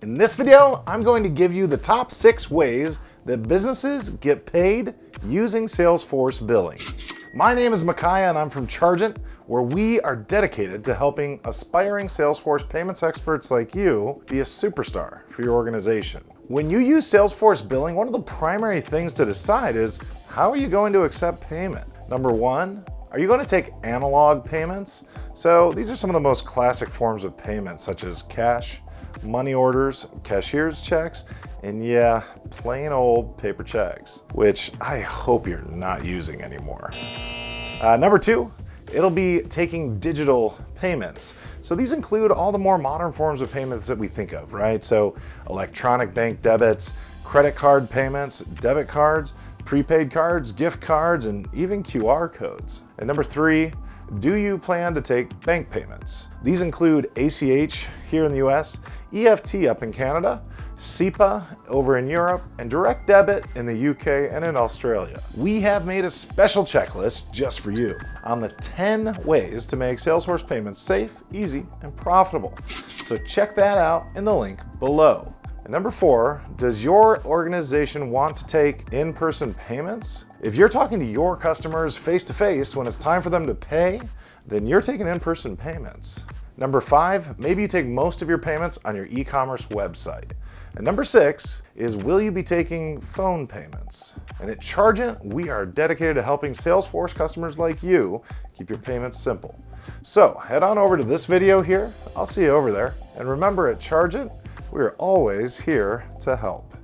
In this video, I'm going to give you the top 6 ways that businesses get paid using Salesforce billing. My name is Micaiah and I'm from Chargent, where we are dedicated to helping aspiring Salesforce payments experts like you be a superstar for your organization. When you use Salesforce billing, one of the primary things to decide is how are you going to accept payment? Number 1, are you going to take analog payments? So these are some of the most classic forms of payment, such as cash, money orders, cashier's checks, and yeah, plain old paper checks, which I hope you're not using anymore. Number 2, it'll be taking digital payments. So these include all the more modern forms of payments that we think of, right? So electronic bank debits, credit card payments, debit cards, prepaid cards, gift cards, and even QR codes. And number 3, do you plan to take bank payments? These include ACH here in the US, EFT up in Canada, SEPA over in Europe, and direct debit in the UK and in Australia. We have made a special checklist just for you on the 10 ways to make Salesforce payments safe, easy, and profitable. So check that out in the link below. And number 4, does your organization want to take in-person payments? If you're talking to your customers face-to-face when it's time for them to pay, then you're taking in-person payments. Number 5, maybe you take most of your payments on your e-commerce website. And number 6 is, will you be taking phone payments? And at Chargent, we are dedicated to helping Salesforce customers like you keep your payments simple. So head on over to this video here. I'll see you over there. And remember, at Chargent, we are always here to help.